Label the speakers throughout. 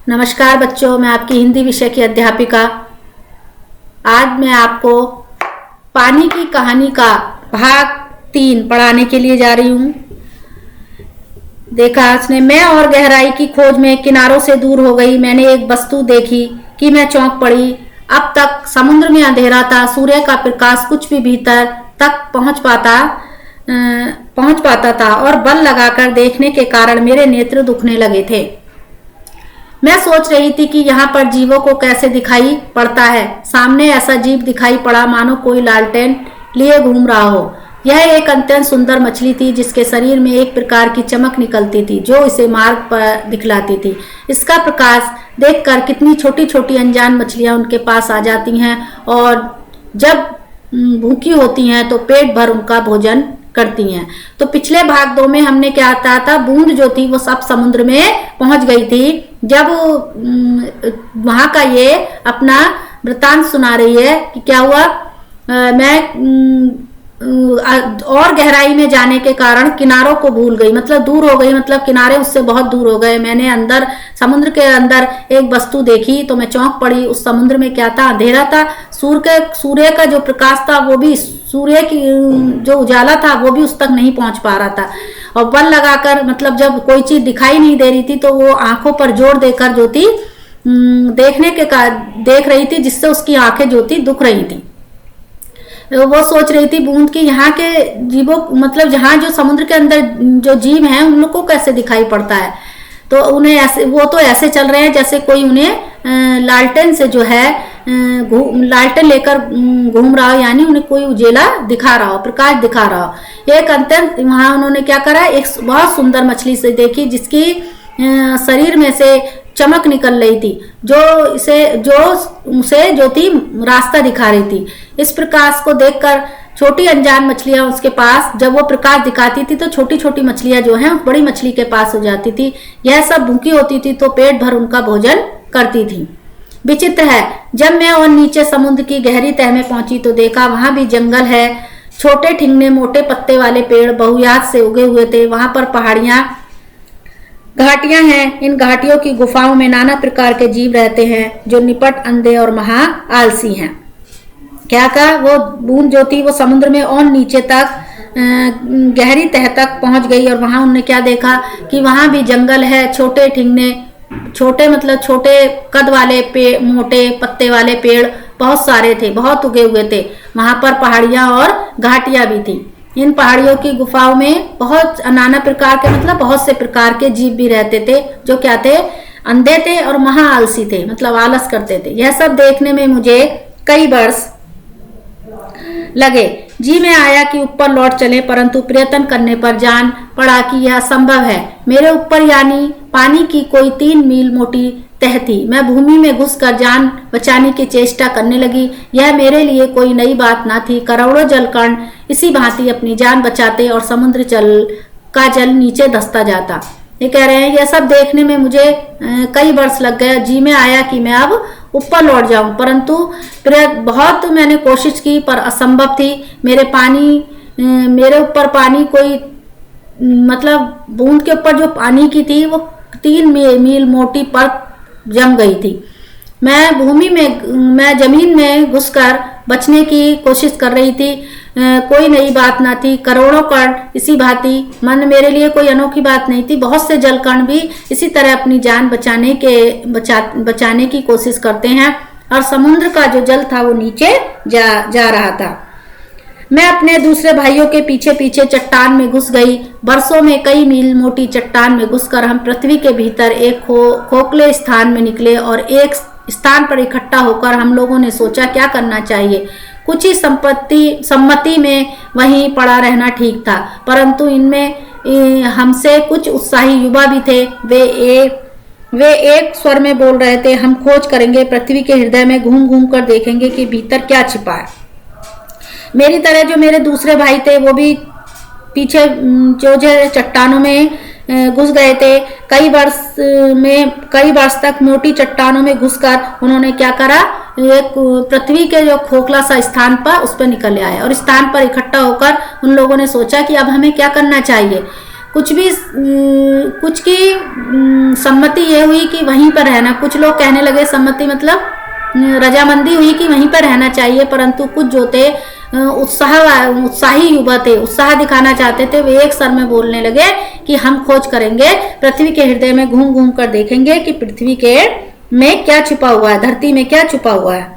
Speaker 1: नमस्कार बच्चों, मैं आपकी हिंदी विषय की अध्यापिका। आज मैं आपको पानी की कहानी का भाग 3 पढ़ाने के लिए जा रही हूँ। देखा उसने, मैं और गहराई की खोज में किनारों से दूर हो गई। मैंने एक वस्तु देखी कि मैं चौंक पड़ी। अब तक समुद्र में अंधेरा था, सूर्य का प्रकाश कुछ भी भीतर तक पहुंच पाता था और बल लगाकर देखने के कारण मेरे नेत्र दुखने लगे थे। मैं सोच रही थी कि यहाँ पर जीवों को कैसे दिखाई पड़ता है। सामने ऐसा जीव दिखाई पड़ा मानो कोई लालटेन लिए घूम रहा हो। यह एक अत्यंत सुंदर मछली थी जिसके शरीर में एक प्रकार की चमक निकलती थी जो इसे मार्ग पर दिखलाती थी। इसका प्रकाश देखकर कितनी छोटी छोटी अनजान मछलियां उनके पास आ जाती हैं और जब भूखी होती हैं तो पेट भर उनका भोजन करती हैं। तो पिछले भाग 2 में हमने क्या था, बूंद जो थी वो सब समुद्र में पहुंच गई थी। जब वहां का ये अपना वृतांत सुना रही है कि क्या हुआ, मैं और गहराई में जाने के कारण किनारों को भूल गई, मतलब दूर हो गई, मतलब किनारे उससे बहुत दूर हो गए। मैंने अंदर समुद्र के अंदर एक वस्तु देखी तो मैं चौंक पड़ी। उस समुद्र में क्या था, अंधेरा था। सूर्य का जो प्रकाश था वो भी, सूर्य की जो उजाला था वो भी उस तक नहीं पहुंच पा रहा था। और बल लगाकर, मतलब जब कोई चीज दिखाई नहीं दे रही थी तो वो आंखों पर जोर देकर जो थी देख रही थी, जिससे उसकी आंखें जो थी दुख रही थी। वो सोच रही थी बूंद की यहाँ के जीवों, मतलब जहाँ जो समुद्र के अंदर जो जीव हैं उन लोग को कैसे दिखाई पड़ता है। तो उन्हें ऐसे, वो तो ऐसे चल रहे हैं जैसे कोई उन्हें लालटेन से जो है लालटेन लेकर घूम रहा हो, यानी उन्हें कोई उजेला दिखा रहा हो, प्रकाश दिखा रहा हो। एक अत्यंत, वहां उन्होंने क्या करा, एक बहुत सुंदर मछली से देखी जिसकी शरीर में से चमक निकल रही थी जो उसे जो थी रास्ता दिखा रही थी। इस प्रकाश को देखकर छोटी अनजान मछलियां उसके पास, जब वो प्रकाश दिखाती थी तो छोटी छोटी मछलियां जो हैं बड़ी मछली के पास हो जाती थी। यह सब भूखी होती थी तो पेट भर उनका भोजन करती थी। विचित्र है, जब मैं और नीचे समुद्र की गहरी तह में पहुंची तो देखा वहां भी जंगल है। छोटे ठिंगने मोटे पत्ते वाले पेड़ बहुयात से उगे हुए थे। वहां पर पहाड़ियां, घाटियां हैं। इन घाटियों की गुफाओं में नाना प्रकार के जीव रहते हैं जो निपट, अंधे और महा आलसी हैं। क्या कहा, वो बूंद जो थी वो समुद्र में और नीचे तक गहरी तह तक पहुंच गई और वहां उन्होंने क्या देखा कि वहां भी जंगल है। छोटे ठिंगने, छोटे मतलब छोटे कद वाले मोटे पत्ते वाले पेड़ बहुत सारे थे, बहुत उगे हुए थे। वहां पर पहाड़ियां और घाटियां भी थी। इन पहाड़ियों की गुफाओं में बहुत नाना प्रकार के, मतलब बहुत से प्रकार के जीव भी रहते थे जो क्या थे, अंधे थे और महा आलसी थे, मतलब आलस करते थे। यह सब देखने में मुझे कई वर्ष लगे। जी में आया कि ऊपर लौट चले, परंतु प्रयत्न करने पर जान पड़ा कि यह असंभव है। मेरे ऊपर यानी पानी की कोई 3 मील मोटी तह थी। मैं भूमि में घुसकर जान बचाने की चेष्टा करने लगी। यह मेरे लिए कोई नई बात न थी। करोड़ों जलकण इसी भांति अपनी जान बचाते और समुद्र जल नीचे धंसता जाता। ये कह रहे हैं यह सब देखने में मुझे कई वर्ष लग गए। जी में आया कि मैं अब ऊपर लौट जाऊं, परंतु बहुत मैंने कोशिश की पर असंभव थी। मेरे ऊपर पानी कोई, मतलब बूंद के ऊपर जो पानी की थी वो 3 मील मोटी परत जम गई थी। मैं जमीन में घुसकर बचने की कोशिश कर रही थी। कोई नई बात ना थी। करोड़ों कण इसी भांति, मन मेरे लिए कोई अनोखी बात नहीं थी। बहुत से जलकण भी इसी तरह अपनी जान बचाने की कोशिश करते हैं और समुद्र का जो जल था वो नीचे जा रहा था। मैं अपने दूसरे भाइयों के पीछे पीछे चट्टान में घुस गई। बरसों में कई मील मोटी चट्टान में घुसकर हम पृथ्वी के भीतर एक खोखले स्थान में निकले और एक स्थान पर इकट्ठा होकर हम लोगों ने सोचा क्या करना चाहिए। कुछ ही सम्मति में वहीं पड़ा रहना ठीक था, परंतु इनमें हमसे कुछ उत्साही युवा भी थे। वे एक स्वर में बोल रहे थे, हम खोज करेंगे, पृथ्वी के हृदय में घूम घूम कर देखेंगे कि भीतर क्या छिपा है। मेरी तरह जो मेरे दूसरे भाई थे वो भी पीछे जो चट्टानों में घुस गए थे। कई वर्ष तक मोटी चट्टानों में घुसकर उन्होंने क्या करा, एक पृथ्वी के जो खोखला सा स्थान पर उस पर निकल आए और स्थान पर इकट्ठा होकर उन लोगों ने सोचा कि अब हमें क्या करना चाहिए। कुछ की सम्मति ये हुई कि वहीं पर रहना, कुछ लोग कहने लगे सम्मति मतलब रजामंदी हुई कि वहीं पर रहना चाहिए, परंतु कुछ जो थे उत्साही युवा थे, उत्साह दिखाना चाहते थे, वे एक सर में बोलने लगे कि हम खोज करेंगे, पृथ्वी के हृदय में घूम घूम कर देखेंगे कि पृथ्वी के में क्या छुपा हुआ है, धरती में क्या छुपा हुआ है।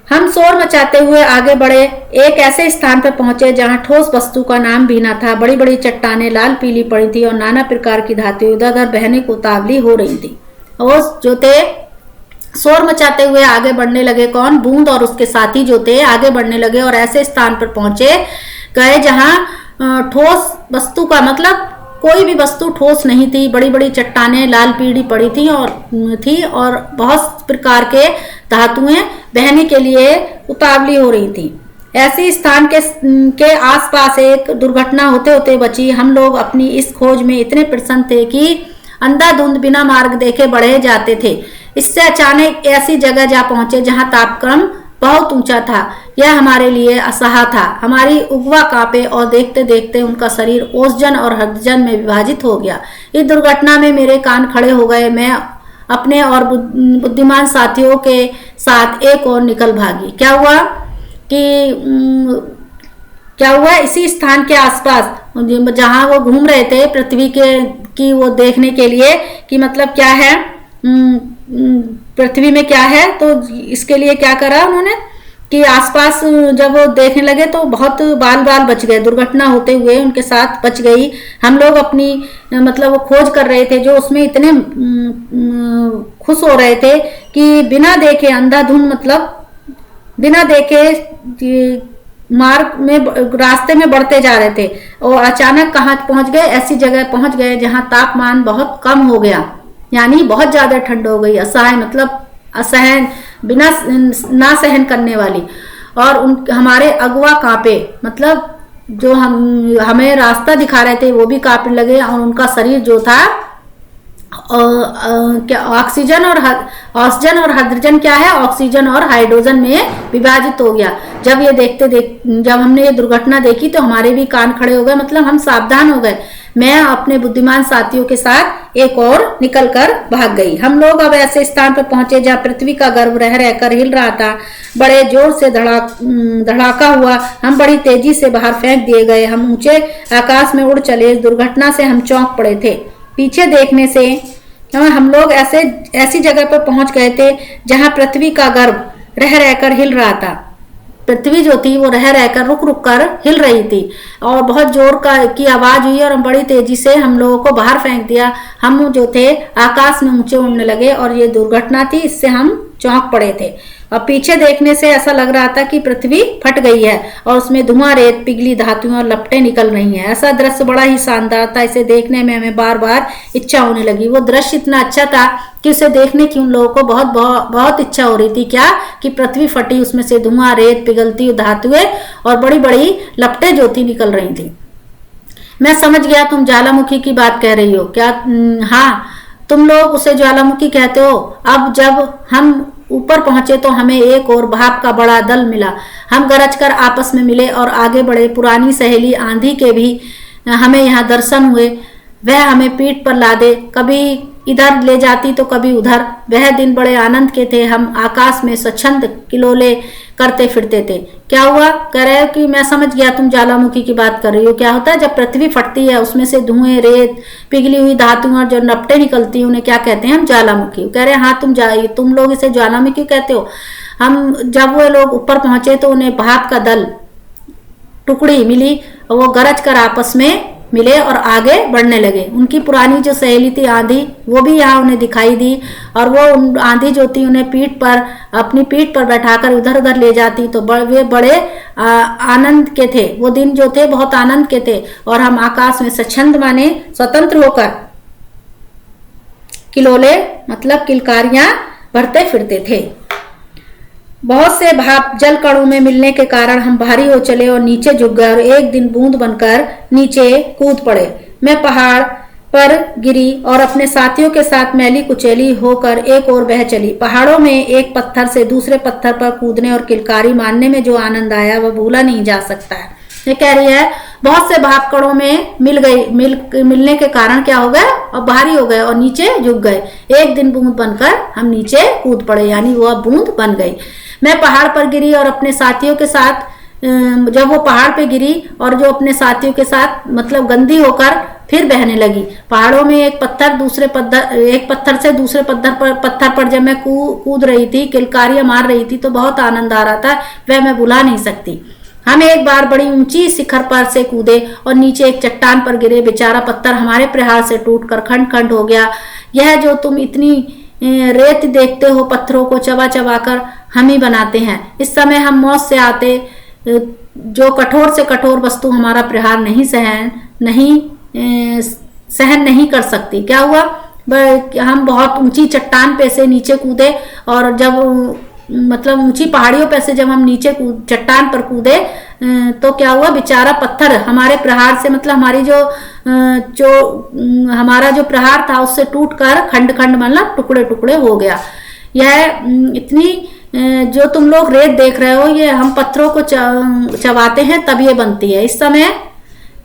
Speaker 1: हम शोर मचाते हुए आगे बढ़े, एक ऐसे स्थान पर पहुंचे जहां ठोस वस्तु का नाम भी न था। बड़ी बड़ी चट्टानें लाल पीली पड़ी थी और नाना प्रकार की धातुएं उधर उधर बहने को उतावली हो रही थी। और जो थे शोर मचाते हुए आगे बढ़ने लगे, कौन? बूंद और उसके साथी जो थे आगे बढ़ने लगे और ऐसे स्थान पर पहुंचे गए जहां ठोस वस्तु का मतलब कोई भी वस्तु ठोस नहीं थी। बड़ी बड़ी चट्टानें लाल पीली पड़ी थी और बहुत प्रकार के धातुएं बहने के लिए उतावली हो रही थी। ऐसी स्थान के आसपास एक दुर्घटना होते होते बची। हम लोग अपनी इस खोज में इतने प्रसन्न थे कि अंधाधुंध बिना मार्ग देखे बढ़े जाते थे। इससे अचानक ऐसी जगह जा पहुंचे जहां तापक्रम बहुत ऊंचा था। यह हमारे लिए असह्य था। हमारी उगवा कांपे और देखते देखते उनका शरीर ओसजन और हृदजन में विभाजित हो गया। इस दुर्घटना में मेरे कान खड़े हो गए। मैं अपने और बुद्धिमान साथियों के साथ एक और निकल भागी। क्या हुआ इसी स्थान के आसपास जहां वो घूम रहे थे पृथ्वी की वो देखने के लिए कि मतलब क्या है पृथ्वी में क्या है, तो इसके लिए क्या करा उन्होंने कि आसपास जब वो देखने लगे तो बहुत बाल बच गए, दुर्घटना होते हुए उनके साथ बच गई। हम लोग अपनी मतलब वो खोज कर रहे थे जो उसमें इतने खुश हो रहे थे कि बिना देखे अंधाधुंध मतलब बिना देखे मार्ग में रास्ते में बढ़ते जा रहे थे और अचानक कहाँ पहुंच गए? ऐसी जगह पहुंच गए जहां तापमान बहुत कम हो गया, यानी बहुत ज्यादा ठंड हो गई। असहाय मतलब असहन, बिना ना सहन करने वाली। और हमारे अगुआ कांपे, मतलब जो हमें रास्ता दिखा रहे थे वो भी कांपने लगे और उनका शरीर जो था क्या ऑक्सीजन और हाइड्रोजन क्या है, ऑक्सीजन और हाइड्रोजन में विभाजित हो गया। जब हमने ये दुर्घटना देखी तो हमारे भी कान खड़े हो गए, मतलब हम सावधान हो गए। मैं अपने बुद्धिमान साथियों के साथ एक और निकलकर भाग गई। हम लोग अब ऐसे स्थान पर पहुंचे जहां पृथ्वी का गर्भ रह रहकर हिल रहा था। बड़े जोर से धड़ाका हुआ। हम बड़ी तेजी से बाहर फेंक दिए गए। हम ऊंचे आकाश में उड़ चले। इस दुर्घटना से हम चौंक पड़े थे। पीछे देखने से हम लोग ऐसी जगह पर पहुंच गए थे जहां पृथ्वी का गर्भ रह रहकर हिल रहा था। पृथ्वी जो थी वो रह रहकर रुक कर हिल रही थी और बहुत जोर की आवाज हुई और बड़ी तेजी से हम लोगों को बाहर फेंक दिया। हम जो थे आकाश में ऊंचे उड़ने लगे और ये दुर्घटना थी, इससे हम चौंक पड़े थे। और पीछे देखने से ऐसा लग रहा था कि पृथ्वी फट गई है और उसमें धुआं, रेत, पिघली धातुएं और लपटें निकल रही हैं। ऐसा दृश्य बड़ा ही शानदार था। इसे देखने में हमें बार बार इच्छा होने लगी। वो दृश्य इतना अच्छा था कि उसे देखने की उन लोगों को बहुत इच्छा हो रही थी। क्या कि पृथ्वी फटी, उसमें से धुआं, रेत, पिघलती धातुएं और बड़ी बड़ी लपटें जो थी निकल रही थी। मैं समझ गया तुम ज्वालामुखी की बात कह रही हो। क्या? हाँ, तुम लोग उसे ज्वालामुखी कहते हो। अब जब हम ऊपर पहुंचे तो हमें एक और भाप का बड़ा दल मिला। हम गरजकर आपस में मिले और आगे बढ़े। पुरानी सहेली आंधी के भी हमें यहाँ दर्शन हुए। वह हमें पीठ पर लादे, कभी इधर ले जाती तो कभी उधर। वह दिन बड़े आनंद के थे। हम आकाश में स्वच्छंद किलोले करते फिरते थे। क्या हुआ? कह रहे कि मैं समझ गया तुम ज्वालामुखी की बात कर रही हो। क्या होता है जब पृथ्वी फटती है, उसमें से धुएं, रेत, पिघली हुई धातुएं और जो नपटें निकलती हैं उन्हें क्या कहते हैं? हम ज्वालामुखी। कह रहे हाँ, तुम लोग इसे ज्वालामुखी कहते हो। हम जब वो लोग ऊपर पहुंचे तो उन्हें भाप का दल टुकड़ी मिली और वो गरज कर आपस में मिले और आगे बढ़ने लगे। उनकी पुरानी जो सहेली थी आंधी, वो भी यहाँ उन्हें दिखाई दी और वो आंधी जो थी उन्हें अपनी पीठ पर बैठाकर उधर उधर ले जाती। तो वे बड़े आनंद के थे। वो दिन जो थे बहुत आनंद के थे और हम आकाश में स्वच्छंद माने स्वतंत्र होकर किलोले मतलब किलकारियां भरते फिरते थे। बहुत से भाप जल कणों में मिलने के कारण हम भारी हो चले और नीचे झुक गए और एक दिन बूंद बनकर नीचे कूद पड़े। मैं पहाड़ पर गिरी और अपने साथियों के साथ मैली कुचैली होकर एक ओर बह चली। पहाड़ों में एक पत्थर से दूसरे पत्थर पर कूदने और किलकारी मारने में जो आनंद आया वह भूला नहीं जा सकता है। ये कह रही है बहुत से भागकड़ों में मिलने के कारण क्या हो गया, और भारी हो गए और नीचे झुक गए। एक दिन बूंद बनकर हम नीचे कूद पड़े, यानी वो अब बूंद बन गई। मैं पहाड़ पर गिरी और अपने साथियों के साथ, जब वो पहाड़ पे गिरी और जो अपने साथियों के साथ मतलब गंदी होकर फिर बहने लगी। पहाड़ों में एक पत्थर से दूसरे पत्थर पर जब मैं कूद रही थी, किलकारियां मार रही थी, तो बहुत आनंद आ रहा था, वह मैं भुला नहीं सकती। हम एक बार बड़ी ऊंची शिखर पर से कूदे और नीचे एक चट्टान पर गिरे। बेचारा पत्थर हमारे प्रहार से टूटकर खंड खंड हो गया। यह जो तुम इतनी रेत देखते हो, पत्थरों को चबा चबा कर हम ही बनाते हैं। इस समय हम मौत से आते, जो कठोर से कठोर वस्तु हमारा प्रहार सहन नहीं कर सकती। क्या हुआ, हम बहुत ऊंची चट्टान पे से नीचे कूदे, और जब मतलब ऊंची पहाड़ियों पे से जब हम नीचे चट्टान पर कूदे, तो क्या हुआ, बेचारा पत्थर हमारे प्रहार से, मतलब हमारा जो प्रहार था उससे टूटकर खंड खंड मतलब टुकड़े टुकड़े हो गया। यह इतनी जो तुम लोग रेत देख रहे हो, ये हम पत्थरों को चबाते हैं तब ये बनती है।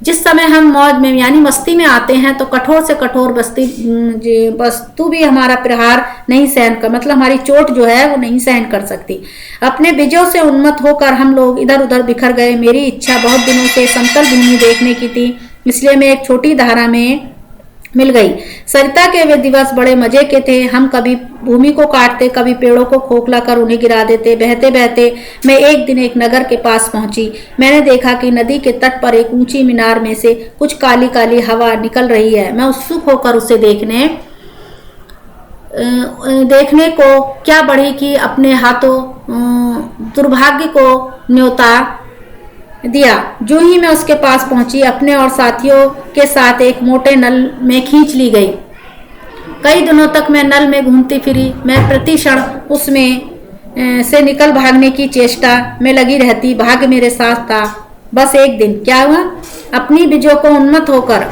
Speaker 1: जिस समय हम मौज में यानी मस्ती में आते हैं, तो कठोर से कठोर वस्तु भी हमारा प्रहार नहीं सहन कर, मतलब हमारी चोट जो है वो नहीं सहन कर सकती। अपने विजयों से उन्मत्त होकर हम लोग इधर उधर बिखर गए। मेरी इच्छा बहुत दिनों से समतल भूमि देखने की थी, इसलिए मैं एक छोटी धारा में मिल गई। सरिता के वे दिवस बड़े मजे के थे। हम कभी भूमि को काटते, कभी पेड़ों को खोखला कर उन्हें गिरा देते। बहते बहते मैं एक दिन एक नगर के पास पहुंची। मैंने देखा कि नदी के तट पर एक ऊंची मीनार में से कुछ काली काली हवा निकल रही है। मैं उत्सुक होकर उसे देखने को क्या बढ़ी कि अपने हाथों दुर्भाग्य को न्योता दिया। जो ही मैं उसके पास पहुंची, अपने और साथियों के साथ एक मोटे नल में खींच ली गई। कई दिनों तक मैं नल में घूमती फिरी। मैं प्रति क्षण उसमें से निकल भागने की चेष्टा में लगी रहती। भाग्य मेरे साथ था। बस एक दिन क्या हुआ, अपनी विजयों को उन्मत्त होकर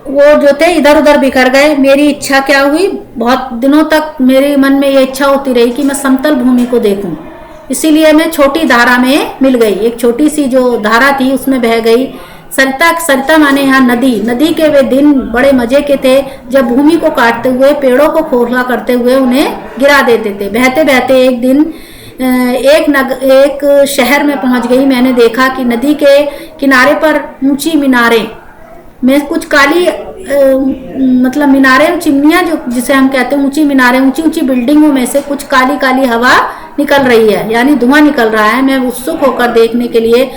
Speaker 1: वो जो थे इधर उधर बिखर गए। मेरी इच्छा क्या हुई, बहुत दिनों तक मेरे मन में ये इच्छा होती रही कि मैं समतल भूमि को देखूं। इसीलिए मैं छोटी धारा में मिल गई। एक छोटी सी जो धारा थी उसमें बह गई। सरिता माने यहाँ नदी के वे दिन बड़े मजे के थे, जब भूमि को काटते हुए, पेड़ों को खोखला करते हुए उन्हें गिरा देते थे। बहते बहते एक दिन एक शहर में पहुंच गई। मैंने देखा कि नदी के किनारे पर ऊंची मीनारें में कुछ काली मतलब मीनारें, चिमनियां जो जिसे हम कहते हैं ऊंची मीनारें, ऊंची ऊंची बिल्डिंगों में से कुछ काली काली हवा निकल रही है, यानी धुआं निकल रहा है। मैं उत्सुक होकर देखने के लिए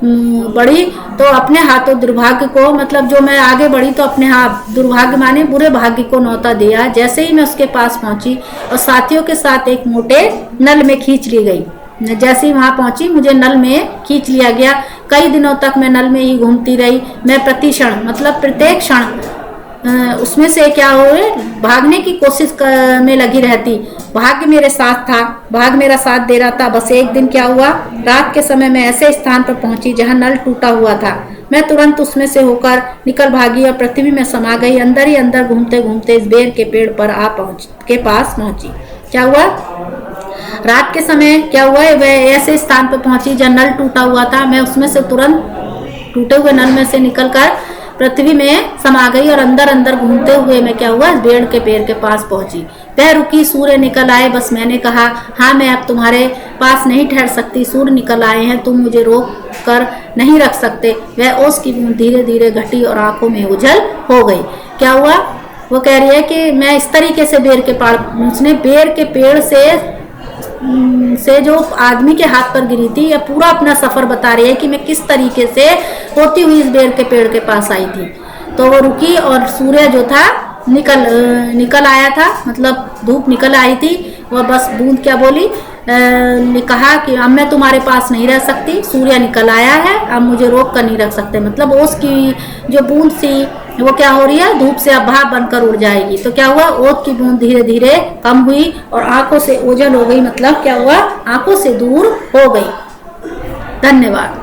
Speaker 1: बढ़ी, तो अपने हाथों दुर्भाग्य को, मतलब जो मैं आगे बढ़ी तो अपने हाथ दुर्भाग्य माने बुरे भाग्य को न्योता दिया। जैसे ही मैं उसके पास पहुंची और साथियों के साथ एक मोटे नल में खींच ली गई। जैसे ही वहां पहुंची, मुझे नल में खींच लिया गया। कई दिनों तक मैं नल में ही घूमती रही। मैं प्रति क्षण, मतलब प्रत्येक क्षण उसमें से क्या हो, भागने की कोशिश में लगी रहती। भाग्य मेरे साथ था, भाग्य मेरा साथ दे रहा था। बस एक दिन क्या हुआ, रात के समय मैं ऐसे स्थान पर पहुंची जहां नल टूटा हुआ था। मैं तुरंत उसमें से होकर निकल भागी और पृथ्वी में समा गई। अंदर ही अंदर घूमते घूमते इस बेर के पेड़ पर पास पहुंची। क्या हुआ, रात के समय क्या हुआ, वह ऐसे स्थान पर पहुंची जहां नल टूटा हुआ था। मैं उसमें से तुरंत टूटे हुए नल में से निकलकर पृथ्वी में समा गई और अंदर अंदर घूमते हुए मैं क्या हुआ, बेड़ के पेड़ के पास पहुंची। वह रुकी, सूर्य निकल आए। बस मैंने कहा, हाँ मैं अब तुम्हारे पास नहीं ठहर सकती। सूर्य निकल आए हैं, तुम मुझे रोक कर नहीं रख सकते। वह ओस की बूंद धीरे धीरे घटी और आंखों में उजल हो गई। क्या हुआ, वो कह रही है कि मैं इस तरीके से उसने बेर के पेड़ से जो आदमी के हाथ पर गिरी थी, या पूरा अपना सफर बता रही है कि मैं किस तरीके से होती हुई इस बेर के पेड़ के पास आई थी। तो वो रुकी और सूर्य जो था निकल आया था, मतलब धूप निकल आई थी। वह बस बूंद क्या बोली, ने कहा कि अब मैं तुम्हारे पास नहीं रह सकती। सूर्य निकल आया है, अब मुझे रोक कर नहीं रख सकते। मतलब ओस की जो बूंद सी वो क्या हो रही है, धूप से अब भाप बनकर उड़ जाएगी। तो क्या हुआ, ओस की बूंद धीरे धीरे कम हुई और आंखों से ओझल हो गई। मतलब क्या हुआ, आंखों से दूर हो गई। धन्यवाद।